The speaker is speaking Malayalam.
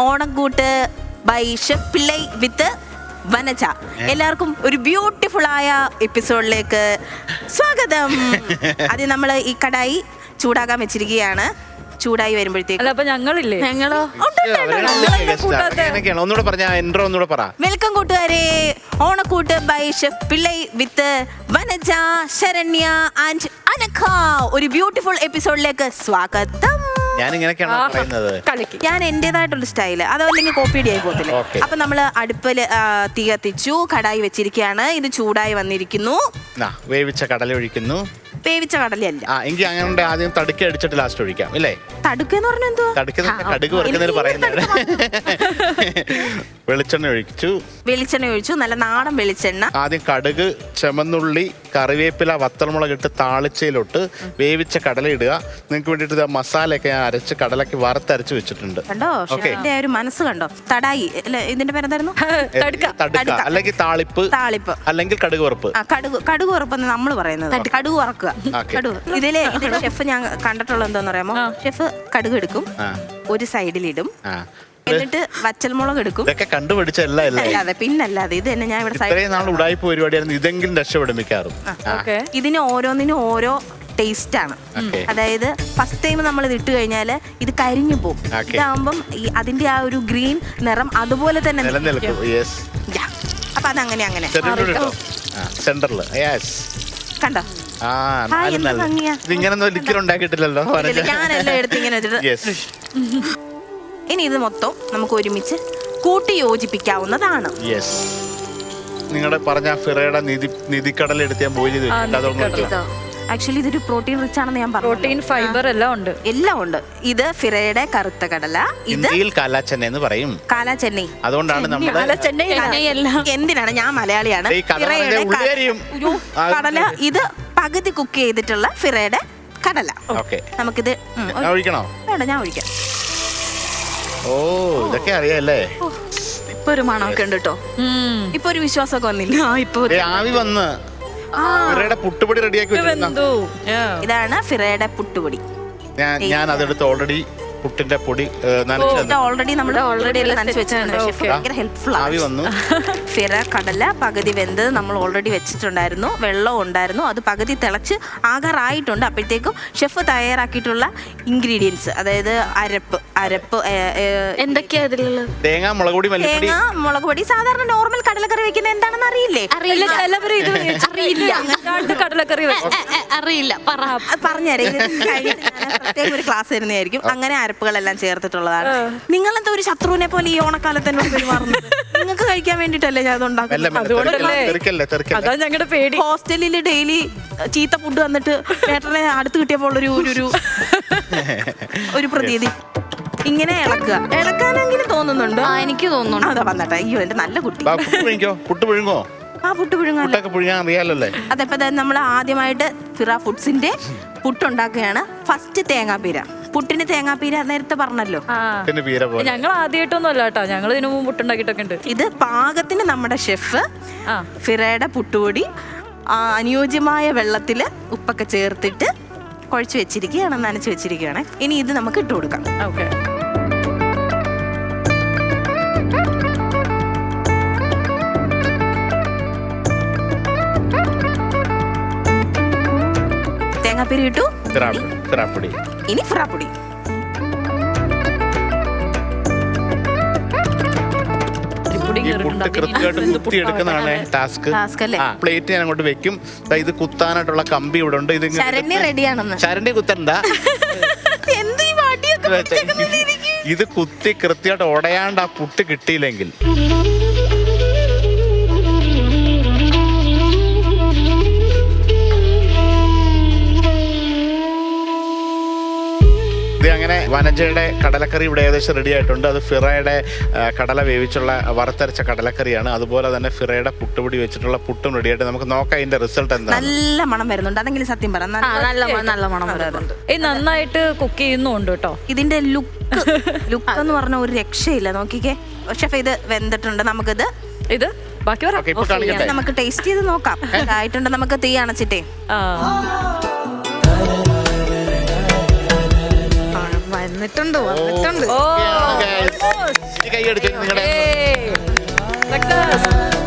ഓണക്കൂട്ട് by chef Pillai with Vanaja. എല്ലാവർക്കും ഒരു ബ്യൂട്ടിഫുൾ ആയ എപ്പിസോഡിലേക്ക് സ്വാഗതം. അത് നമ്മൾ ഈ കടായി ചൂടാകാൻ വെച്ചിരിക്കുകയാണ്. ചൂടായി വരുമ്പോഴത്തേക്ക് ഞങ്ങളോ ഒന്നുകൂടെ പറഞ്ഞ എൻട്രോ ഒന്നുകൂടെ പറ. വെൽക്കം കൂട്ടുകാരെ, Onakkoottu by chef Pillai with Vanaja, Saranya and Anagha. ഒരു ബ്യൂട്ടിഫുൾ എപ്പിസോഡിലേക്ക് സ്വാഗതം. ഞാൻ ഇങ്ങനെയൊക്കെയാണ് പറയുന്നത്. ഞാൻ എന്റേതായിട്ടുള്ള സ്റ്റൈല്, അതല്ലെങ്കിൽ കോപ്പിയടി ആയി പോകത്തില്ല. അപ്പൊ നമ്മള് അടുപ്പില് തീ കത്തിച്ചു, കടായി വെച്ചിരിക്കുകയാണ്. ഇത് ചൂടായി വന്നിരിക്കുന്നു. വേവിച്ച കടല ഒഴിക്കുന്നു. വേവിച്ച കടലയല്ല, എങ്കിൽ അങ്ങനെ ആദ്യം തടുക്ക അടിച്ചിട്ട് ലാസ്റ്റ് ഒഴിക്കാം അല്ലേ? തടുക്കെന്ന് പറഞ്ഞ എന്തോ കടുക് വറുക്കുന്നതിന് പറയുന്നത്. വെളിച്ചെണ്ണ ഒഴിച്ചു, നല്ല നാടൻ വെളിച്ചെണ്ണ. ആദ്യം കടുക്, ചെമന്നുള്ളി, കറിവേപ്പില, വത്തൽമുളക് ഇട്ട് താളിച്ചയിലോട്ട് വേവിച്ച കടല ഇടുക. നിങ്ങൾക്ക് വേണ്ടിയിട്ട് മസാലയൊക്കെ ഞാൻ അരച്ച് കടലക്ക് വറുത്തരച്ച് വെച്ചിട്ടുണ്ട്. കണ്ടോ ഒരു മനസ്സ് കണ്ടോ? തടായി ഇതിന്റെ പേരെന്തായിരുന്നു? തടുക്ക അല്ലെങ്കിൽ താളിപ്പ് അല്ലെങ്കിൽ കടുക് വറുപ്പ്. കടുക് വറുപ്പെന്ന് നമ്മൾ പറയുന്നത്. കടുക് വറക്കുക. ഇതിലെ ഷെഫ് ഞാൻ കണ്ടിട്ടുള്ള എന്താന്ന് പറയാമോ? ഷെഫ് കടുക് എടുക്കും, ഒരു സൈഡിലിടും, എന്നിട്ട് വച്ചൽമുളക് എടുക്കും. ഇതൊക്കെ കണ്ടുപിടിച്ചല്ല. പിന്നല്ലാതെ ഇത് തന്നെ ഞാൻ ഇവിടെ ഉടായ്പ പരിപാടിയായിരുന്നു. ഇതെങ്കിലും രക്ഷപ്പെടുമിക്കാറും. ഇതിന് ഓരോന്നിനും ഓരോ ടേസ്റ്റ് ആണ്. അതായത് ഫസ്റ്റ് ടൈം നമ്മൾ ഇത് ഇട്ട് കഴിഞ്ഞാൽ ഇത് കരിഞ്ഞു പോകും. ഇതാകുമ്പം അതിന്റെ ആ ഒരു ഗ്രീൻ നിറം അതുപോലെ തന്നെ അപ്പൊ അതങ്ങനെ കണ്ടോ? ഇങ്ങനെ ഉണ്ടാക്കിയിട്ടില്ലല്ലോ. ഞാനെല്ലാം എടുത്ത് ഇങ്ങനെ വെച്ചിട്ട് ഇനി ഇത് മൊത്തം നമുക്ക് ഒരുമിച്ച് കൂട്ടി യോജിപ്പിക്കാവുന്നതാണ്. നിങ്ങളുടെ പറഞ്ഞ ഫിറയുടെ നിധിക്കടല എടുത്ത് ഞാൻ ബോയിൽ ചെയ്ത് ആക്ച്വലി ഇതൊരു പ്രോട്ടീൻ റിച്ച് ആണെന്ന് ഞാൻ പറഞ്ഞു. പ്രോട്ടീൻ, ഫൈബർ എല്ലാം ഉണ്ട്. ഇത് ഫിറയുടെ കറുത്ത കടല. ഇന്ത്യയിൽ കാലാച്ചെന്നൈ എന്ന് പറയും. കാലാച്ചെന്നൈ. അതുകൊണ്ടാണ് എന്തിനാണ്, ഞാൻ മലയാളിയാണ്. ഫിറയുടെ കടല. ഇത് പകുതി കുക്ക് ചെയ്തിട്ടുള്ള ഫിറയുടെ കടല. നമുക്കിത് ഒഴിക്കണോ? വേണ്ട, ഞാൻ ഒഴിക്കാം. ഓ, ഇതൊക്കെ അറിയാല്ലേ? ഇപ്പൊ ഒരു മണമൊക്കെ ഉണ്ട് കേട്ടോ. ഇപ്പൊ ഒരു വിശ്വാസമൊക്കെ വന്നില്ല. ഇപ്പൊ ആവി വന്ന് ഫിറയുടെ പുട്ടുപൊടി റെഡിയാക്കി വെച്ചിരുന്നു. ഇതാണ് ഫിറയുടെ പുട്ടുപൊടി. ഞാൻ അതെടുത്ത് ഓൾറെഡി പുട്ടിന്റെ പൊടി ഓൾറെഡി നനച്ച് വെച്ചിട്ടുണ്ട്. ഹെൽപ്ഫുൾ ആണ്. ഫിറ കടല പകുതി വെന്തത് നമ്മൾ ഓൾറെഡി വെച്ചിട്ടുണ്ടായിരുന്നു. വെള്ളം ഉണ്ടായിരുന്നു, അത് പകുതി തിളച്ച് ആകാറായിട്ടുണ്ട്. അപ്പോഴത്തേക്കും ഷെഫ് തയ്യാറാക്കിയിട്ടുള്ള ഇൻഗ്രീഡിയൻസ്, അതായത് അരപ്പ് എന്തൊക്കെയാ ഇതിലുള്ളത്? തേങ്ങ, മുളക് പൊടി. സാധാരണ നോർമൽ കടലക്കറി വെക്കുന്നത് എന്താണെന്ന് അറിയില്ലേ? അറിയില്ല. പറഞ്ഞുതരാം. പ്രത്യേക ഒരു ക്ലാസ് തരുന്നതായിരിക്കും. അങ്ങനെ അരപ്പുകളെല്ലാം ചേർത്തിട്ടുള്ളതാണ്. നിങ്ങളെന്താ ഒരു ശത്രുവിനെ പോലെ ഈ ഓണക്കാലത്ത് എന്നോട് പെരുമാറുന്നത്? നിങ്ങൾക്ക് കഴിക്കാൻ വേണ്ടിട്ടല്ലേ ഞാൻ അതാ ഞങ്ങളുടെ പേടി. ഹോസ്റ്റലിൽ ഡെയിലി ചീത്ത ഫുഡ് വന്നിട്ട് ചേട്ടനെ അടുത്ത് കിട്ടിയപ്പോൾ ഒരു പ്രതീതി. ഇങ്ങനെ ഇളക്കാനെങ്കിലും തോന്നുന്നുണ്ടോ? എനിക്ക് തോന്നുന്നു. അതാ വന്നട്ടെ. അയ്യോ, എന്റെ നല്ല കുട്ടി. പുട്ട് പുഴുങ്ങോ? പുട്ട് പുഴുങ്ങാൻ. അതപ്പോ നമ്മൾ ആദ്യമായിട്ട് ഫിറ ഫുഡ്സിന്റെ പുട്ടുണ്ടാക്കുകയാണ്. ഫസ്റ്റ് തേങ്ങാപ്പീര. പുട്ടിന് തേങ്ങാപ്പീര നേരത്തെ പറഞ്ഞല്ലോ. ഞങ്ങൾ ആദ്യമായിട്ടൊന്നും അല്ല കേട്ടോ, ഞങ്ങൾ ഇതിനു മുമ്പ് പുട്ടുണ്ടാക്കിയിട്ടൊക്കെ ഉണ്ട്. ഇത് പാകത്തിന് നമ്മുടെ ഷെഫ് ഫിറയുടെ പുട്ടുപൊടി അനുയോജ്യമായ വെള്ളത്തില് ഉപ്പൊക്കെ ചേർത്തിട്ട് കുഴച്ച് വെച്ചിരിക്കുകയാണ്, നനച്ച് വെച്ചിരിക്കുകയാണ്. ഇനി ഇത് നമുക്ക് ഇട്ട് കൊടുക്കാം. ഓക്കെ. തേങ്ങാപ്പീര ഇട്ടു. ഇനി ഫിറാപ്പൊടി. കുത്തിയെടുക്കുന്നതാണ് ടാസ്ക്. പ്ലേറ്റ് ഞാൻ അങ്ങോട്ട് വെക്കും. ഇത് കുത്താനായിട്ടുള്ള കമ്പി ഇവിടെ ഉണ്ട്. ഇത് ശരണ്യ കുത്തണ്ട. ഇത് കുത്തി കൃത്യമായിട്ട് ഉടയാണ്ട് ആ പുട്ട് കിട്ടിയില്ലെങ്കിൽ അങ്ങനെ വനജയുടെ കടലക്കറി ഇവിടെ ഏകദേശം റെഡി ആയിട്ടുണ്ട്. അത് ഫിറയുടെ കടല വേവിച്ചുള്ള വറുത്തരച്ച കടലക്കറിയാണ്. അതുപോലെ തന്നെ ഫിറയുടെ പുട്ടുപൊടി വെച്ചിട്ടുള്ള പുട്ടും റെഡി ആയിട്ട് നമുക്ക് നോക്കാം ഇതിന്റെ റിസൾട്ട് എന്താ. നല്ല മണം വരുന്നുണ്ട്. അതെങ്കിലും സത്യം പറ, നല്ല മണം വരുന്നുണ്ട്. നന്നായിട്ട് കുക്ക് ചെയ്യുന്നുണ്ട് കേട്ടോ. ഇതിന്റെ ലുക്ക് എന്ന് പറഞ്ഞ ഒരു രക്ഷയില്ല. നോക്കിക്കേ ഷെഫ്, ഇത് വെന്തിട്ടുണ്ട്. നമുക്കിത് ബാക്കി നമുക്ക് ടേസ്റ്റ് ചെയ്ത് നോക്കാം. ആയിട്ടുണ്ട്. നമുക്ക് തീ അണച്ചിട്ടേ വന്നിട്ടുണ്ട്. കൈ അടിച്ചു നിങ്ങളുടെ സക്സസ്